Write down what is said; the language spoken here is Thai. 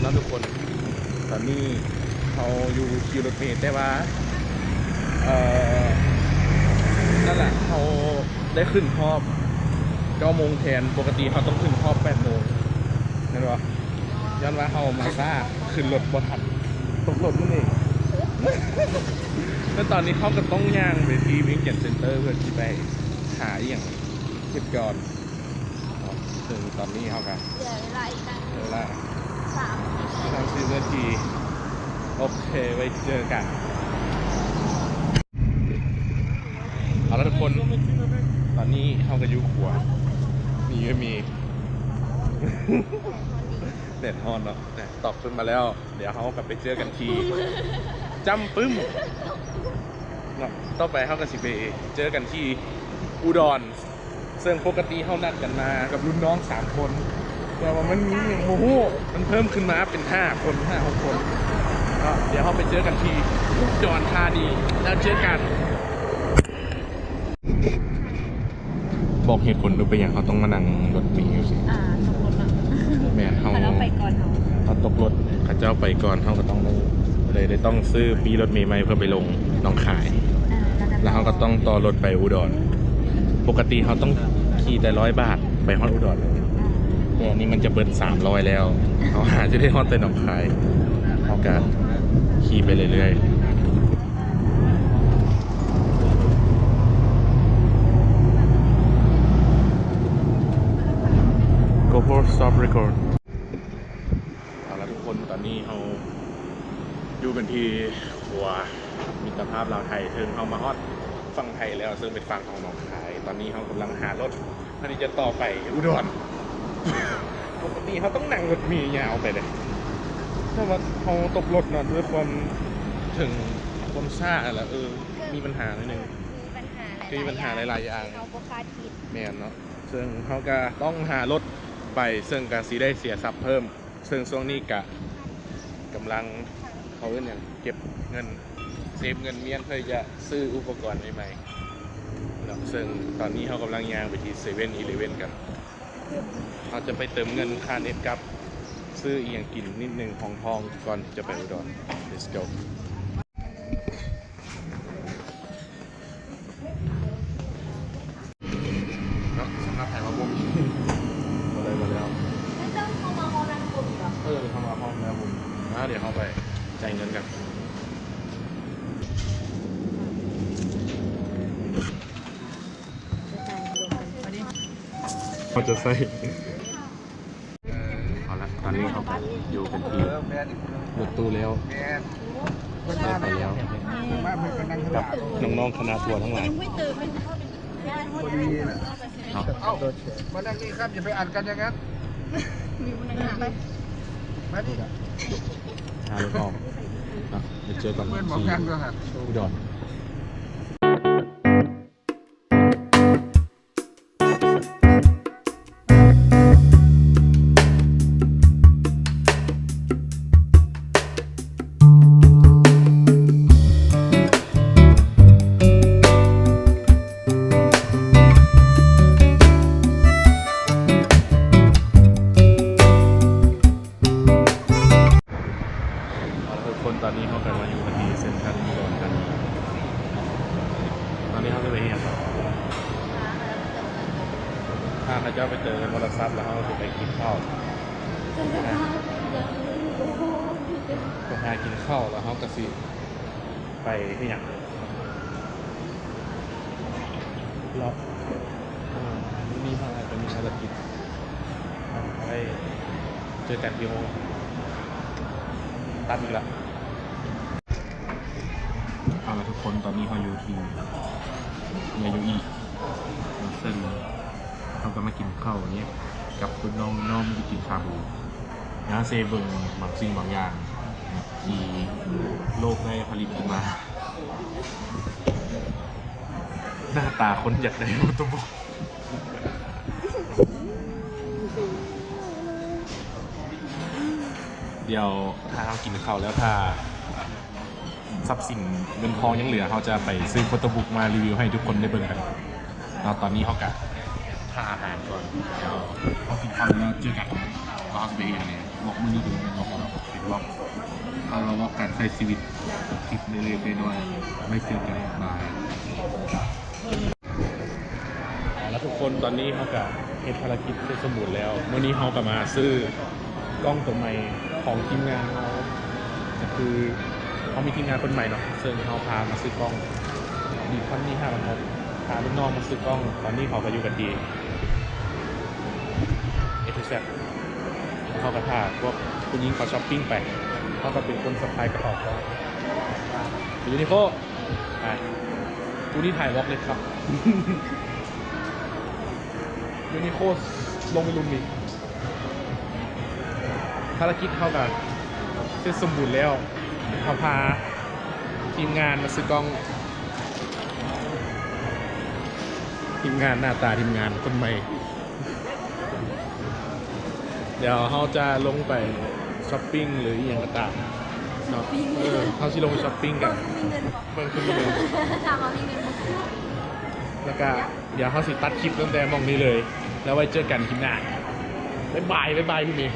นาะทุกคนตอนนี้เขาอยู่คิวรถเมล์แต่ว่านั่นแหละเขาได้ขึ้นรอบ9 โมงแทนปกติเขาต้องขึ้นรอบ8 โมงนั่นวะย้อนว่าเขามาซ่าขึ้นรถบนทันตกรถนั่นเองแล้วตอนนี้เขาก็ต้องย่างไปที่วิงเก็ตเซ็นเตอร์เพื่อที่ไปหาอย่างเก็บก่อนถึงตอนนี้เขากันเดี๋ยวเวลาอีกนะเวลา30 นาทีโอเคไว้เจอกันเอาละทุกคนตอนนี้เขาก็ยุขัวมีก็มีเน็ตฮอนเนาะตอบขึ้นมาแล้วเดี๋ยวเขากลับไปเจอกันทีจำปึ้มเนาะต่อไปเขากับสิเบเจอกันที่อุดรซึ่งปกติเขานัดกันมากับรุ่นน้อง3 คนแต่ว่ามันมีโอ้โหมันเพิ่มขึ้นมาเป็น5 คน 5-6 คนก็เดี๋ยวเขาไปเจอกันที่อุดรธานีแล้วเจอกันบอกเหตุผลดูไปอย่างเขาต้องมานั่งรถมีอยู่สิตกรถอ่ะแม่เขาไปก่อนเขาตกรถเขาเจ้าไปก่อนเขาก็ต้องได้ต้องซื้อปีรถเมล์ใหม่เพื่อไปลงหนองคายแล้วเขาก็ต้องต่อรถไปอุดรปกติเขาต้องขี่แต่100 บาทไปฮอดอุดรเลยแต่อันนี้มันจะเบิด300แล้วเขาหาจะได้ฮอดแต่หนองคายเขาก็ขี่ไปเรื่อยๆStop record เอาละทุกคนตอนนี้เราอยู่กันที่หัวมิตรภาพลาวไทยถึงเขามาฮอดฝั่งไทยแล้วซึ่งเป็นฝั่งของหนองคายตอนนี้เขากำลังหารถเพื่อที่จะต่อไปอุดรปกติเขาต้องนั่งรถมียาวไปเลยถ้าว่าเขาตกรถเนาะด้วยความถึงความซ่าแล้วมีปัญหาหน่อยนึงมีปัญหาหลายๆอย่างแม่นเนาะซึ่งเขาก็ต้องหารถไปซึ่งการสีได้เสียทรัพย์เพิ่มซึ่งช่วงนี้กำลังเขาอย่างเก็บเงินเซฟเงินเมียนเพื่อจะซื้ออุปกรณ์ใหม่ๆซึ่งตอนนี้เขากำลังย่างไปที่7-11กันเขาจะไปเติมเงินค่าเน็ตกับซื้ออีกอย่างกินนิดนึงของทองก่อนจะไปอุดร let's goสำหรับแผนว่าบุ้มมาแล้วไม่ต้องเข้ามาห้องนั้นคุณหรอเข้ามาห้องแล้วบุ้มเดี๋ยวเข้าไปจ่ายเงินกันเขาจะใส่เอาละตอนนี้เขาอยู่กันที่รถตู้แล้วไปแล้วกับน้องๆคณะทัวร์ทั้งหลายพอดีนะมานั่งนี่ครับอย่าไปอ่านกันอย่างนั้นมาดิหารถออกเดี๋ยวเจอกันที่อุดรตอนนี้เขากำลังอยู่กันที่เซ็นทรัลอุดรธานีตอนนี้เขาจะไปเฮียนถ้าเขาจะไปเจอมรซับแล้วเขาจะไปกินข้าวไปหากินข้าวแล้วเขาก็สิไปที่อย่างแล้วมีภารกิจไปเจอกันที่โมงตัดอีกแล้วเอาละทุกคนตอนนี้เขาอยู่ที่ยายุอีซึ่งเขาก็มากินข้าวอย่างเงี้ยกับคุณน้องที่กินชาบูนะเซเบิงบางสิ่งบางอย่างที่โลกได้ผลิตออกมาหน้าตาคนอยากได้โมโตบุ เดี๋ยวถ้าเรากินข้าวแล้วถ้าทรัพย์สินเงินทองยังเหลือเขาจะไปซื้อโฟโต้บุ๊กมารีวิวให้ทุกคนได้เบิ่งกันตอนนี้เขากะทานอาหารก่อนเขากินข้าวแล้วเจอกันเราจะไปเองเนี่ย บอกมือนี้ถึงเป็นบอกเราเป็นบอกเอาเราบอกการใช้ชีวิตคลิปเล็กๆน้อยๆไม่เจอกันบายแล้วทุกคนตอนนี้เขากับเฮ็ดภารกิจเสร็จสมบูรณ์แล้วเมื่อนี้เขากับมาซื้อกล้องตัวใหม่ของทีมงานเขาก็คือเขามีทีมงานคนใหม่เนาะซึ่งเขาพามาซื้อกล้องดีคอนนี่5,600พาลูกน้องมาซื้อกล้องตอนนี้เขาก็อยู่กันดีแซ่บเขาก็พาพวกคุณยิงเขาช้อปปิ้งไปเขาก็เป็นคนสะพายกระเป๋าเขายูนิโคไปกูนี่ถ่ายวอล์กเลยครับ ยูนิโคลงไปลุมนี่ภารกิจเข้ากันเสร็จสมบูรณ์แล้วเขาพาทีมงานมาซื้อกล้องทีมงานหน้าตาทีมงานคนใหม่เดี๋ยวเขาจะลงไปช้อปปิ้งหรืออย่างต่างๆเนาะเขาจะลงไปช้อปปิ้งกัน มีเงินบอก เพิ่มขึ้นมาเลย ถามว่ามีเงินบอก แล้วก็เดี๋ยวเขาสิตัดคลิปตั้งแต่มองนี้เลย แล้วไว้เจอกันคลิปหน้าบ๊ายบายพี่เมย์